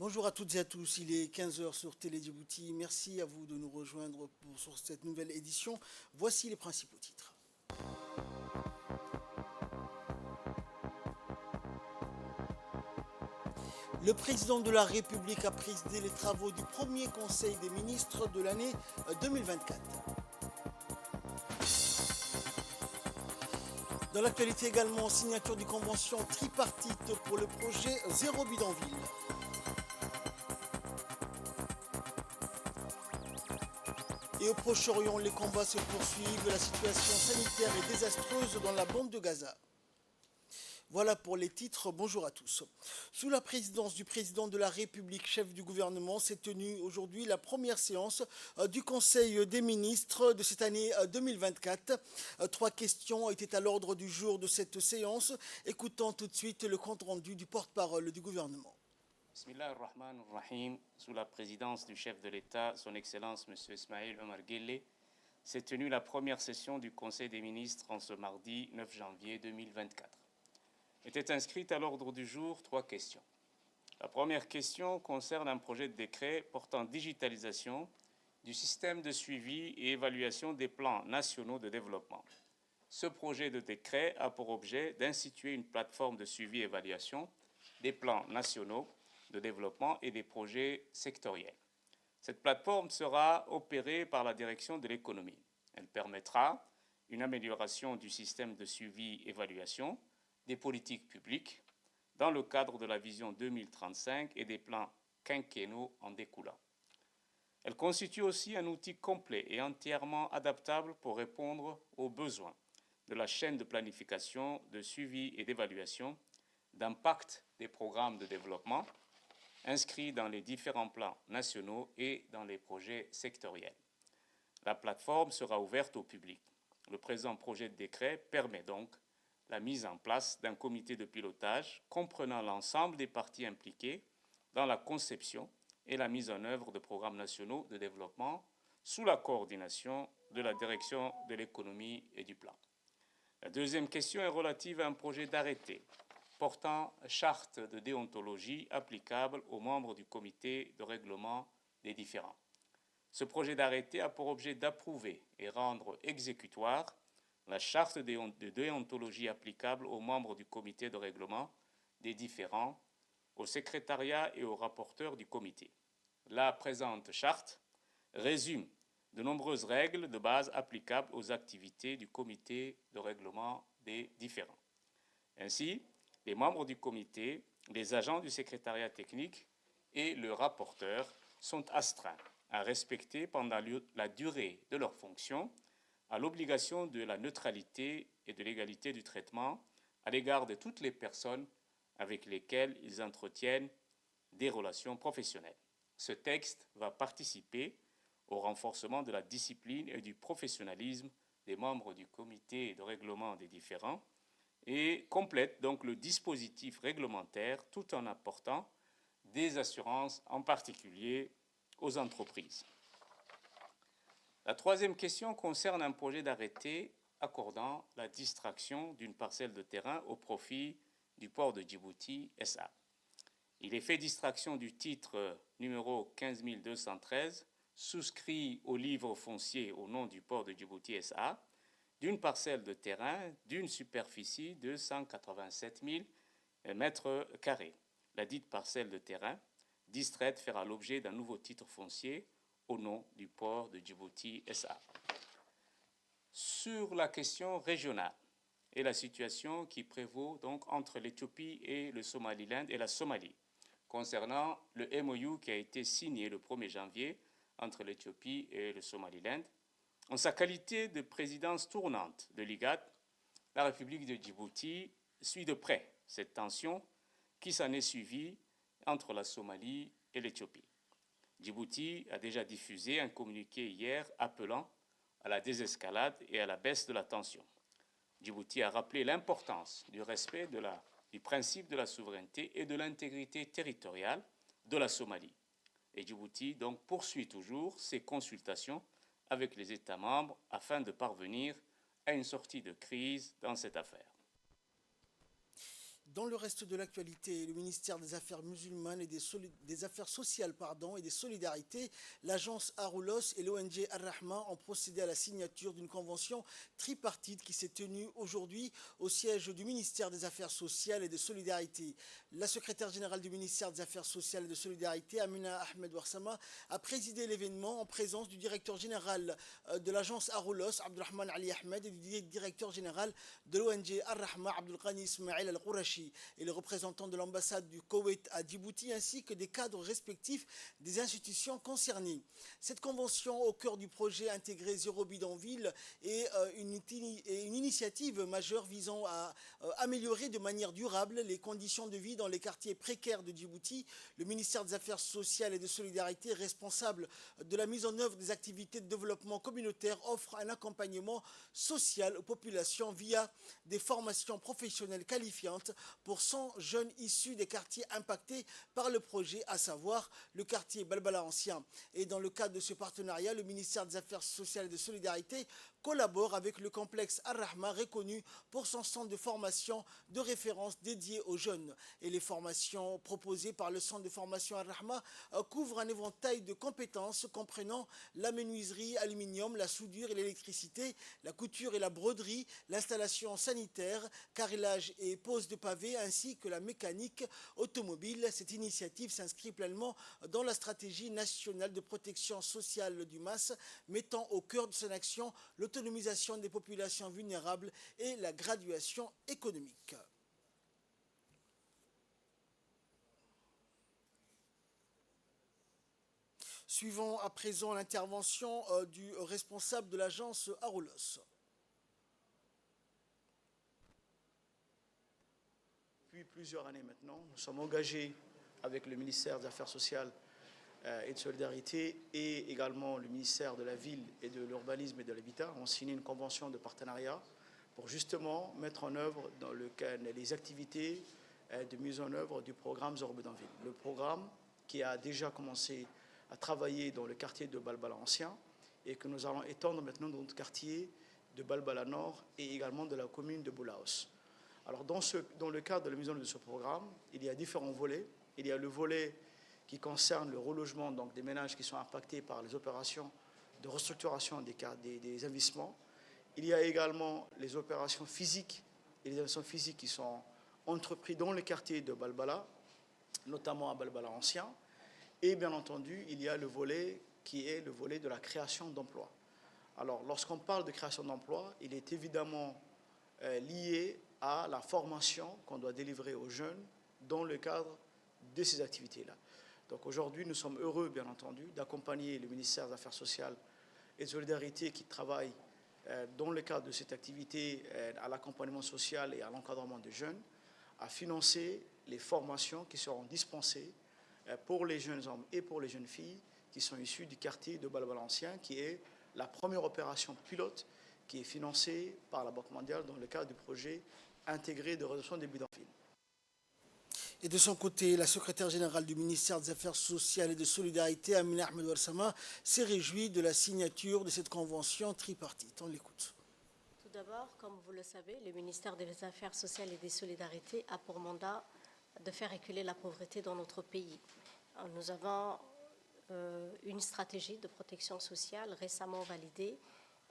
Bonjour à toutes et à tous, il est 15 heures sur Télé Djibouti. Merci à vous de nous rejoindre sur cette nouvelle édition. Voici les principaux titres. Le président de la République a présidé les travaux du premier Conseil des ministres de l'année 2024. Dans l'actualité également, signature d'une convention tripartite pour le projet Zéro Bidonville. Et au Proche-Orient, les combats se poursuivent, la situation sanitaire est désastreuse dans la bande de Gaza. Voilà pour les titres, bonjour à tous. Sous la présidence du président de la République, chef du gouvernement, s'est tenue aujourd'hui la première séance du Conseil des ministres de cette année 2024. Trois questions étaient à l'ordre du jour de cette séance. Écoutons tout de suite le compte-rendu du porte-parole du gouvernement. Bismillah ar-Rahman ar-Rahim, sous la présidence du chef de l'État, son Excellence M. Ismaël Omar Guelleh, s'est tenue la première session du Conseil des ministres en ce mardi 9 janvier 2024. Étaient inscrites à l'ordre du jour trois questions. La première question concerne un projet de décret portant digitalisation du système de suivi et évaluation des plans nationaux de développement. Ce projet de décret a pour objet d'instituer une plateforme de suivi et évaluation des plans nationaux de développement et des projets sectoriels. Cette plateforme sera opérée par la direction de l'économie. Elle permettra une amélioration du système de suivi-évaluation des politiques publiques dans le cadre de la vision 2035 et des plans quinquennaux en découlant. Elle constitue aussi un outil complet et entièrement adaptable pour répondre aux besoins de la chaîne de planification, de suivi et d'évaluation d'impact des programmes de développement inscrits dans les différents plans nationaux et dans les projets sectoriels. La plateforme sera ouverte au public. Le présent projet de décret permet donc la mise en place d'un comité de pilotage comprenant l'ensemble des parties impliquées dans la conception et la mise en œuvre de programmes nationaux de développement sous la coordination de la direction de l'économie et du plan. La deuxième question est relative à un projet d'arrêté portant charte de déontologie applicable aux membres du comité de règlement des différends. Ce projet d'arrêté a pour objet d'approuver et rendre exécutoire la charte de déontologie applicable aux membres du comité de règlement des différends, au secrétariat et aux rapporteurs du comité. La présente charte résume de nombreuses règles de base applicables aux activités du comité de règlement des différends. Ainsi, les membres du comité, les agents du secrétariat technique et le rapporteur sont astreints à respecter pendant la durée de leur fonction à l'obligation de la neutralité et de l'égalité du traitement à l'égard de toutes les personnes avec lesquelles ils entretiennent des relations professionnelles. Ce texte va participer au renforcement de la discipline et du professionnalisme des membres du comité de règlement des différends et complète donc le dispositif réglementaire tout en apportant des assurances, en particulier aux entreprises. La troisième question concerne un projet d'arrêté accordant la distraction d'une parcelle de terrain au profit du port de Djibouti SA. Il est fait distraction du titre numéro 15213, souscrit au livre foncier au nom du port de Djibouti SA, d'une parcelle de terrain d'une superficie de 187 000 mètres carrés. La dite parcelle de terrain distraite fera l'objet d'un nouveau titre foncier au nom du port de Djibouti SA. Sur la question régionale et la situation qui prévaut donc entre l'Éthiopie et le Somaliland et la Somalie, concernant le MOU qui a été signé le 1er janvier entre l'Éthiopie et le Somaliland, en sa qualité de présidence tournante de l'IGAD, la République de Djibouti suit de près cette tension qui s'en est suivie entre la Somalie et l'Éthiopie. Djibouti a déjà diffusé un communiqué hier appelant à la désescalade et à la baisse de la tension. Djibouti a rappelé l'importance du respect du principe de la souveraineté et de l'intégrité territoriale de la Somalie. Et Djibouti donc poursuit toujours ses consultations avec les États membres afin de parvenir à une sortie de crise dans cette affaire. Dans le reste de l'actualité, le ministère des Affaires musulmanes et des Affaires sociales et des solidarités, l'agence Aroulos et l'ONG Ar-Rahma ont procédé à la signature d'une convention tripartite qui s'est tenue aujourd'hui au siège du ministère des Affaires sociales et des solidarités. La secrétaire générale du ministère des Affaires sociales et de solidarité, Amina Ahmed Ouarsama, a présidé l'événement en présence du directeur général de l'agence Aroulos, Abdulrahman Ali Ahmed, et du directeur général de l'ONG Ar-Rahma, Abdul Ghani Ismail Al-Qourachi, et les représentants de l'ambassade du Koweït à Djibouti, ainsi que des cadres respectifs des institutions concernées. Cette convention, au cœur du projet intégré Zéro Bidonville, est une initiative majeure visant à améliorer de manière durable les conditions de vie dans les quartiers précaires de Djibouti. Le ministère des Affaires sociales et de solidarité, responsable de la mise en œuvre des activités de développement communautaire, offre un accompagnement social aux populations via des formations professionnelles qualifiantes pour 100 jeunes issus des quartiers impactés par le projet, à savoir le quartier Balbala Ancien. Et dans le cadre de ce partenariat, le ministère des Affaires sociales et de solidarité collabore avec le complexe Ar-Rahma, reconnu pour son centre de formation de référence dédié aux jeunes. Et les formations proposées par le centre de formation Ar-Rahma couvrent un éventail de compétences comprenant la menuiserie, aluminium, la soudure et l'électricité, la couture et la broderie, l'installation sanitaire, carrelage et pose de pavés, ainsi que la mécanique automobile. Cette initiative s'inscrit pleinement dans la stratégie nationale de protection sociale du MAS, mettant au cœur de son action l'autonomisation des populations vulnérables et la graduation économique. Suivons à présent l'intervention du responsable de l'agence Aroulos. Depuis plusieurs années maintenant, nous sommes engagés avec le ministère des Affaires sociales et de solidarité et également le ministère de la Ville et de l'Urbanisme et de l'Habitat ont signé une convention de partenariat pour justement mettre en œuvre dans les activités de mise en œuvre du programme Zéro Bidonville. Le programme qui a déjà commencé à travailler dans le quartier de Balbala Ancien et que nous allons étendre maintenant dans notre quartier de Balbala Nord et également de la commune de Boulaos. Alors dans le cadre de la mise en œuvre de ce programme, il y a différents volets. Il y a le volet qui concerne le relogement des ménages qui sont impactés par les opérations de restructuration des investissements. Il y a également les opérations physiques et les investissements physiques qui sont entrepris dans le quartier de Balbala, notamment à Balbala Ancien. Et bien entendu, il y a le volet qui est le volet de la création d'emplois. Alors, lorsqu'on parle de création d'emplois, il est évidemment lié à la formation qu'on doit délivrer aux jeunes dans le cadre de ces activités-là. Donc aujourd'hui, nous sommes heureux, bien entendu, d'accompagner le ministère des Affaires sociales et de solidarité qui travaille dans le cadre de cette activité à l'accompagnement social et à l'encadrement des jeunes, à financer les formations qui seront dispensées pour les jeunes hommes et pour les jeunes filles qui sont issus du quartier de Balbala Ancien, qui est la première opération pilote qui est financée par la Banque mondiale dans le cadre du projet intégré de réduction des bidonvilles. Et de son côté, la secrétaire générale du ministère des Affaires sociales et de solidarité, Amina Ahmed Ouarsama, s'est réjouie de la signature de cette convention tripartite. On l'écoute. Tout d'abord, comme vous le savez, le ministère des Affaires sociales et des solidarités a pour mandat de faire reculer la pauvreté dans notre pays. Nous avons une stratégie de protection sociale récemment validée,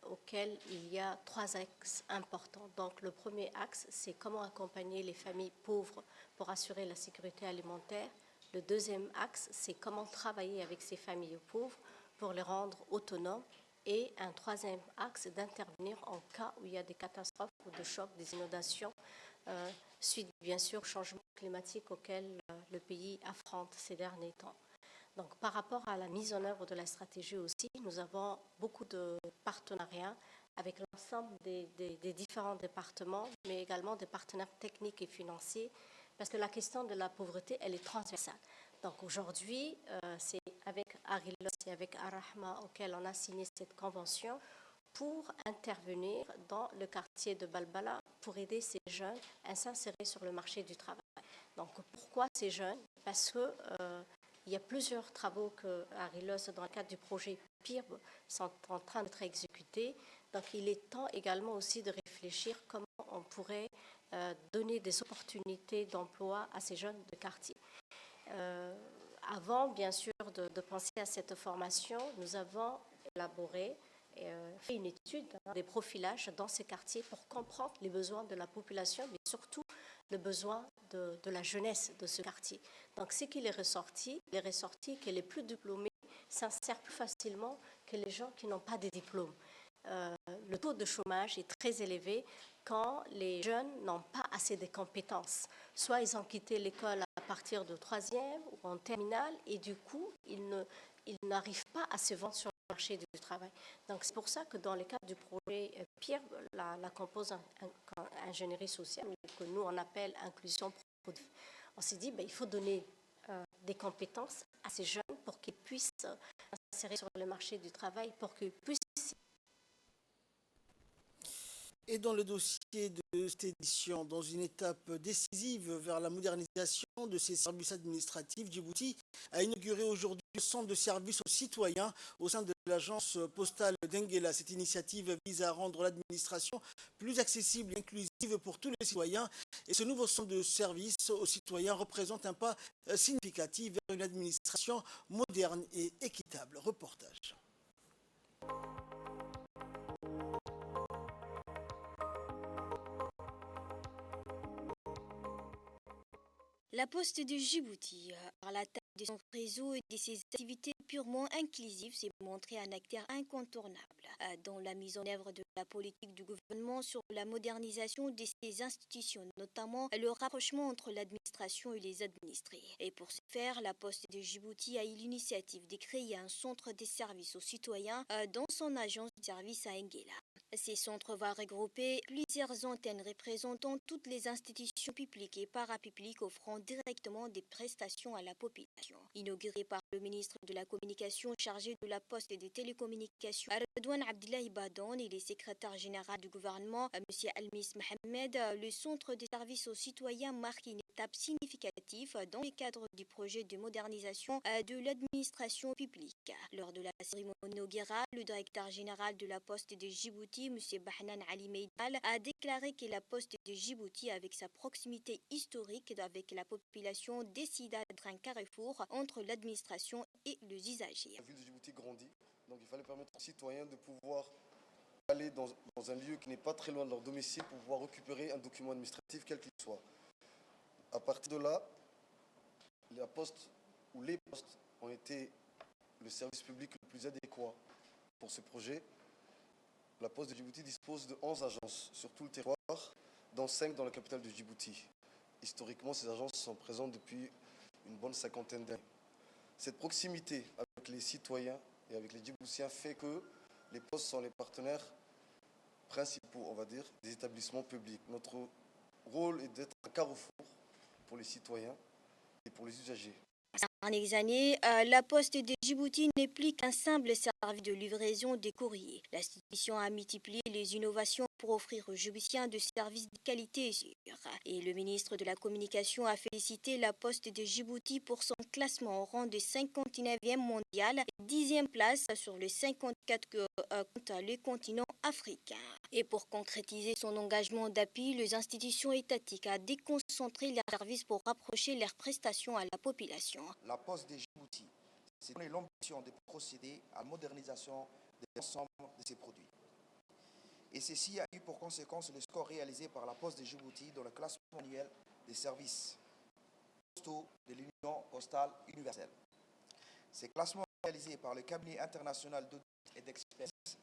auquel il y a 3 axes importants. Donc le premier axe, c'est comment accompagner les familles pauvres pour assurer la sécurité alimentaire. Le deuxième axe, c'est comment travailler avec ces familles pauvres pour les rendre autonomes. Et un troisième axe, d'intervenir en cas où il y a des catastrophes ou de chocs, des inondations, suite bien sûr au changement climatique auquel le pays affronte ces derniers temps. Donc, par rapport à la mise en œuvre de la stratégie aussi, nous avons beaucoup de partenariats avec l'ensemble des différents départements, mais également des partenaires techniques et financiers, parce que la question de la pauvreté, elle est transversale. Donc aujourd'hui, c'est avec Aroulos et avec Ar-Rahma auquel on a signé cette convention pour intervenir dans le quartier de Balbala pour aider ces jeunes à s'insérer sur le marché du travail. Donc pourquoi ces jeunes? Parce que il y a plusieurs travaux que Aroulos, dans le cadre du projet PIRB, sont en train d'être exécutés. Donc, il est temps également aussi de réfléchir comment on pourrait donner des opportunités d'emploi à ces jeunes de quartier. Avant, bien sûr, de penser à cette formation, nous avons élaboré et fait une étude, des profilages dans ces quartiers pour comprendre les besoins de la population, mais surtout le besoin de la jeunesse de ce quartier. Donc, ce qu'il est ressorti que les plus diplômés s'insèrent plus facilement que les gens qui n'ont pas de diplôme. Le taux de chômage est très élevé quand les jeunes n'ont pas assez de compétences. Soit ils ont quitté l'école à partir de 3e ou en terminale et du coup, ils n'arrivent pas à se vendre sur le marché du travail. Donc c'est pour ça que dans le cadre du projet PIR, la composante ingénierie sociale, que nous on appelle inclusion productive, on s'est dit il faut donner des compétences à ces jeunes pour qu'ils puissent s'insérer sur le marché du travail, pour qu'ils puissent. Et dans le dossier de cette édition, dans une étape décisive vers la modernisation de ses services administratifs, Djibouti a inauguré aujourd'hui le centre de services aux citoyens au sein de l'agence postale d'Enguela. Cette initiative vise à rendre l'administration plus accessible et inclusive pour tous les citoyens. Et ce nouveau centre de services aux citoyens représente un pas significatif vers une administration moderne et équitable. Reportage. La Poste de Djibouti, par la taille de son réseau et de ses activités purement inclusives, s'est montrée un acteur incontournable dans la mise en œuvre de la politique du gouvernement sur la modernisation de ses institutions, notamment le rapprochement entre l'administration et les administrés. Et pour ce faire, la Poste de Djibouti a eu l'initiative de créer un centre de services aux citoyens dans son agence de services à Enguela. Ces centres vont regrouper plusieurs antennes représentant toutes les institutions publiques et parapubliques offrant directement des prestations à la population. Inauguré par le ministre de la Communication chargé de la Poste et des Télécommunications, Redouane Abdillahi Badan, et le secrétaire général du gouvernement, M. Almis Mohamed, le centre de services aux citoyens marque une étape significative dans le cadre du projet de modernisation de l'administration publique. Lors de la cérémonie inaugurale, le directeur général de la Poste de Djibouti, M. Bahnan Ali Meidal, a déclaré que la Poste de Djibouti, avec sa proximité historique avec la population, décida d'être un carrefour entre l'administration et les usagers. La ville de Djibouti grandit, donc il fallait permettre aux citoyens de pouvoir aller dans un lieu qui n'est pas très loin de leur domicile pour pouvoir récupérer un document administratif quel qu'il soit. À partir de là, la poste ou les postes ont été le service public le plus adéquat pour ce projet. La Poste de Djibouti dispose de 11 agences sur tout le territoire, dont 5 dans la capitale de Djibouti. Historiquement, ces agences sont présentes depuis une bonne 50aine d'années. Cette proximité avec les citoyens et avec les Djiboutiens fait que les postes sont les partenaires principaux, on va dire, des établissements publics. Notre rôle est d'être un carrefour pour les citoyens et pour les usagers. Ces dernières années, la Poste de Djibouti n'est plus qu'un simple service de livraison des courriers. L'institution a multiplié les innovations pour offrir aux Djiboutiens de services de qualité et sûrs. Et le ministre de la Communication a félicité la Poste de Djibouti pour son classement au rang de 59e mondial, 10e place sur les 54 que compte le continent africain. Et pour concrétiser son engagement d'appui, les institutions étatiques ont déconcentré leurs services pour rapprocher leurs prestations à la population. La Poste de Djibouti s'est donné l'ambition de procéder à la modernisation de l'ensemble de ses produits. Et ceci a eu pour conséquence le score réalisé par la Poste de Djibouti dans le classement annuel des services postaux de l'Union postale universelle. Ces classements réalisés par le cabinet international d'audit et d'expertise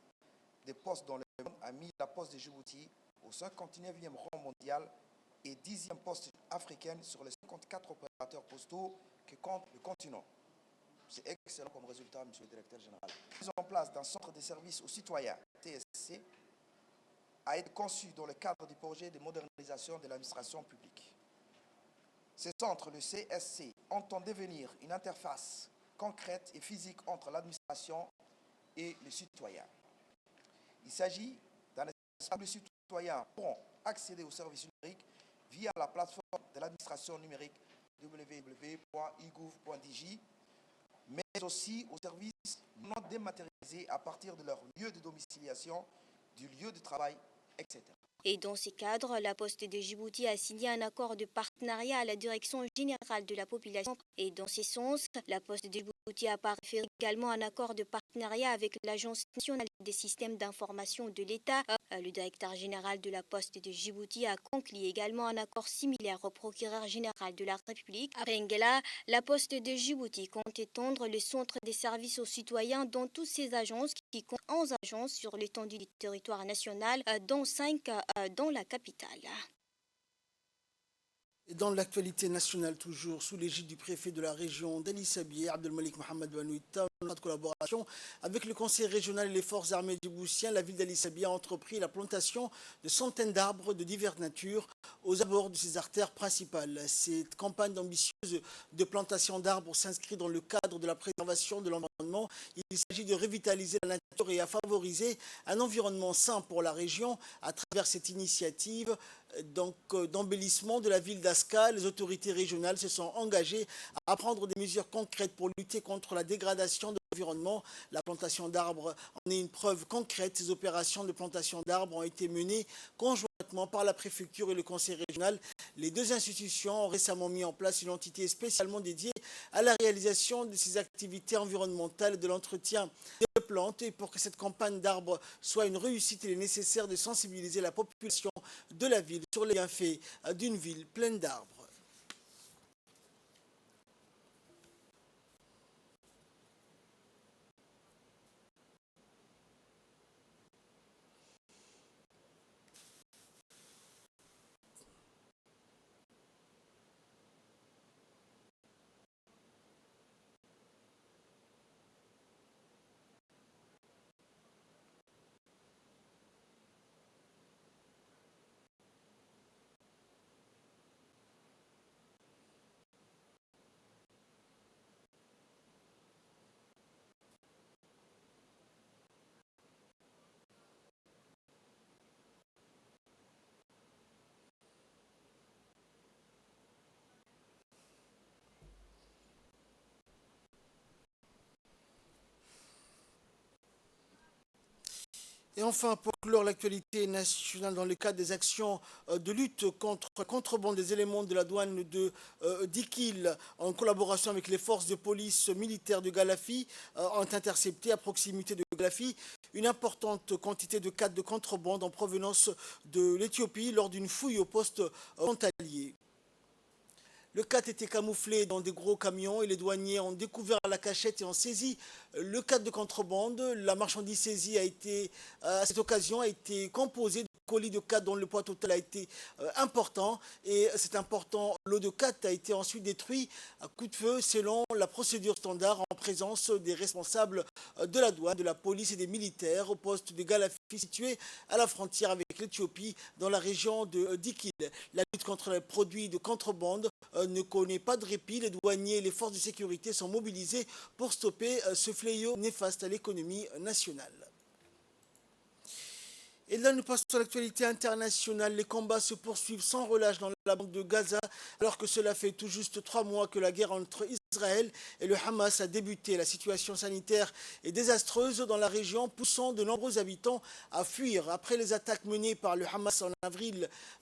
des postes dans le monde a mis la Poste de Djibouti au 59e rang mondial et 10e poste africaine sur les 54 opérateurs postaux que compte le continent. C'est excellent comme résultat, monsieur le directeur général. La mise en place d'un centre de services aux citoyens, TSC, a été conçu dans le cadre du projet de modernisation de l'administration publique. Ce centre, le CSC, entend devenir une interface concrète et physique entre l'administration et les citoyens. Il s'agit d'un espace où les citoyens pourront accéder aux services numériques via la plateforme de l'administration numérique www.igouv.dj, mais aussi aux services non dématérialisés à partir de leur lieu de domiciliation, du lieu de travail, etc. Et dans ces cadres, la Poste de Djibouti a signé un accord de partenariat à la Direction générale de la population. Et dans ce sens, la Poste de Djibouti a fait également un accord de partenariat avec l'Agence nationale des systèmes d'information de l'État. Le directeur général de la Poste de Djibouti a conclu également un accord similaire au procureur général de la République. Après Ngela, la Poste de Djibouti compte étendre le centre des services aux citoyens dans toutes ses agences, qui comptent 11 agences sur l'étendue du territoire national, dont 5 dans la capitale. Et dans l'actualité nationale, toujours sous l'égide du préfet de la région d'Ali Sabieh, Abdelmalik Mohamed Banouita, en notre collaboration avec le conseil régional et les forces armées djiboutiennes, la ville d'Ali Sabieh a entrepris la plantation de centaines d'arbres de diverses natures aux abords de ses artères principales. Cette campagne ambitieuse de plantation d'arbres s'inscrit dans le cadre de la préservation de l'environnement. Il s'agit de revitaliser la nature et à favoriser un environnement sain pour la région à travers cette initiative d'embellissement de la ville d'Aska. Les autorités régionales se sont engagées à prendre des mesures concrètes pour lutter contre la dégradation de l'environnement. La plantation d'arbres en est une preuve concrète. Ces opérations de plantation d'arbres ont été menées conjointement par la préfecture et le conseil régional. Les deux institutions ont récemment mis en place une entité spécialement dédiée à la réalisation de ces activités environnementales et de l'entretien des plantes. Et pour que cette campagne d'arbres soit une réussite, il est nécessaire de sensibiliser la population de la ville sur les bienfaits d'une ville pleine d'arbres. Et enfin, pour clore l'actualité nationale dans le cadre des actions de lutte contre la contrebande des éléments de la douane de Dikil, en collaboration avec les forces de police militaires de Galafi, ont intercepté à proximité de Galafi une importante quantité de cadres de contrebande en provenance de l'Éthiopie lors d'une fouille au poste frontalier. Le 4 était camouflé dans des gros camions et les douaniers ont découvert la cachette et ont saisi le cadre de contrebande. La marchandise saisie à cette occasion a été composée de colis de cadre dont le poids total a été important. Et cet important lot de cadre a été ensuite détruit à coup de feu selon la procédure standard en présence des responsables de la douane, de la police et des militaires au poste de Galafi situé à la frontière avec l'Éthiopie dans la région de Dikil. La lutte contre les produits de contrebande ne connaît pas de répit. Les douaniers et les forces de sécurité sont mobilisés pour stopper ce fléau néfaste à l'économie nationale. Et là, nous passons à l'actualité internationale. Les combats se poursuivent sans relâche dans la bande de Gaza, alors que cela fait tout juste 3 mois que la guerre entre Israël et le Hamas a débuté. La situation sanitaire est désastreuse dans la région, poussant de nombreux habitants à fuir. Après les attaques menées par le Hamas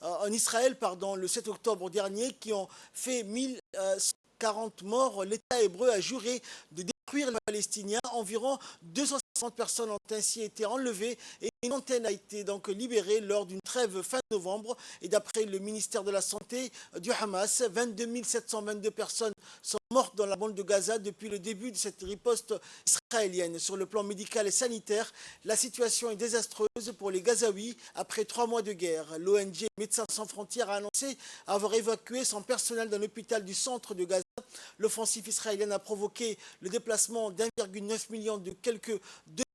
en Israël, le 7 octobre dernier, qui ont fait 1040 morts, l'État hébreu a juré de détruire les Palestiniens. Environ 260 personnes ont ainsi été enlevées et une antenne a été donc libérée lors d'une trêve fin novembre. Et d'après le ministère de la Santé du Hamas, 22 722 personnes sont mortes dans la bande de Gaza depuis le début de cette riposte israélienne. Sur le plan médical et sanitaire, la situation est désastreuse pour les Gazaouis après 3 mois de guerre. L'ONG Médecins sans frontières a annoncé avoir évacué son personnel d'un hôpital du centre de Gaza. L'offensive israélienne a provoqué le déplacement d'1,9 million de quelques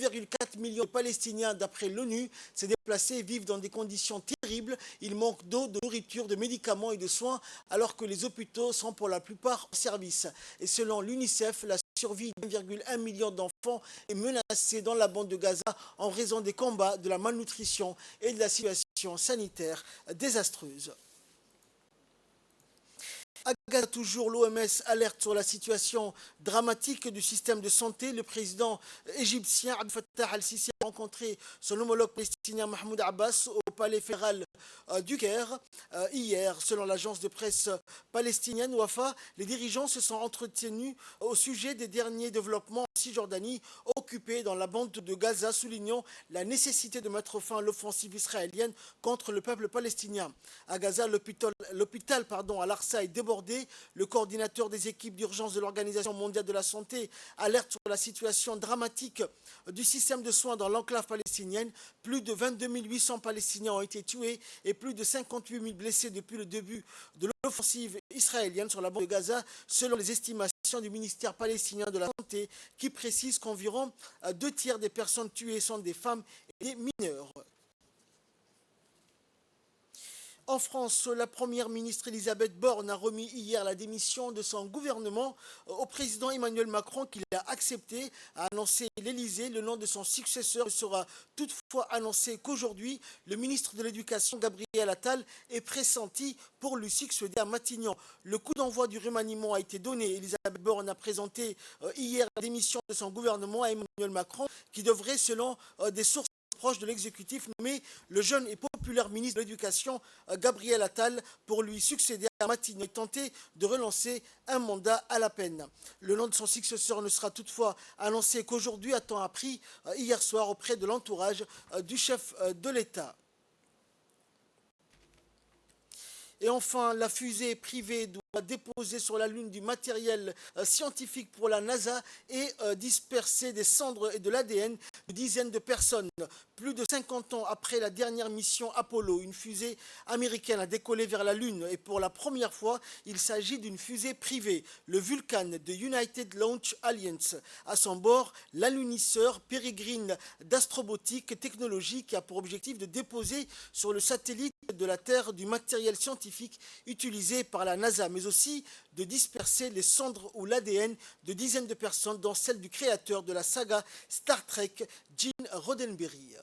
2,4 millions de Palestiniens d'après l'ONU. Ces déplacés vivent dans des conditions terribles. Il manque d'eau, de nourriture, de médicaments et de soins alors que les hôpitaux sont pour la plupart en service. Et selon l'UNICEF, la survie d'1,1 million d'enfants est menacée dans la bande de Gaza en raison des combats, de la malnutrition et de la situation sanitaire désastreuse. À Gaza, toujours, l'OMS alerte sur la situation dramatique du système de santé. Le président égyptien Abdel Fattah al-Sisi a rencontré son homologue palestinien Mahmoud Abbas au palais fédéral du Caire hier. Selon l'agence de presse palestinienne Wafa, les dirigeants se sont entretenus au sujet des derniers développements en Cisjordanie, occupée dans la bande de Gaza, soulignant la nécessité de mettre fin à l'offensive israélienne contre le peuple palestinien. À Gaza, l'hôpital Al-Aqsa est débordé. Le coordinateur des équipes d'urgence de l'Organisation mondiale de la santé alerte sur la situation dramatique du système de soins dans l'enclave palestinienne. Plus de 22 800 Palestiniens ont été tués et plus de 58 000 blessés depuis le début de l'offensive israélienne sur la bande de Gaza, selon les estimations du ministère palestinien de la Santé, qui précise qu'environ 2 tiers des personnes tuées sont des femmes et des mineurs. En France, la première ministre Elisabeth Borne a remis hier la démission de son gouvernement au président Emmanuel Macron, qui l'a accepté, a annoncé l'Élysée. Le nom de son successeur sera toutefois annoncé qu'aujourd'hui, le ministre de l'Éducation, Gabriel Attal, est pressenti pour lui succéder à Matignon. Le coup d'envoi du remaniement a été donné. Elisabeth Borne a présenté hier la démission de son gouvernement à Emmanuel Macron, qui devrait, selon des sources proche de l'exécutif, nommé le jeune et populaire ministre de l'Éducation, Gabriel Attal, pour lui succéder à Matignon et tenter de relancer un mandat à la peine. Le nom de son successeur ne sera toutefois annoncé qu'aujourd'hui, a-t-on appris hier soir auprès de l'entourage du chef de l'État. Et enfin, la fusée privée doit déposer sur la Lune du matériel scientifique pour la NASA et disperser des cendres et de l'ADN de dizaines de personnes. Plus de 50 ans après la dernière mission Apollo, une fusée américaine a décollé vers la Lune et pour la première fois, il s'agit d'une fusée privée, le Vulcan de United Launch Alliance. À son bord, l'alunisseur Peregrine d'Astrobotic Technologies qui a pour objectif de déposer sur le satellite de la Terre du matériel scientifique utilisé par la NASA, mais aussi de disperser les cendres ou l'ADN de dizaines de personnes, dont celle du créateur de la saga Star Trek, Gene Roddenberry.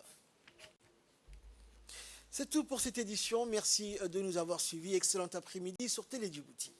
C'est tout pour cette édition. Merci de nous avoir suivis. Excellent après-midi sur Télé Djibouti.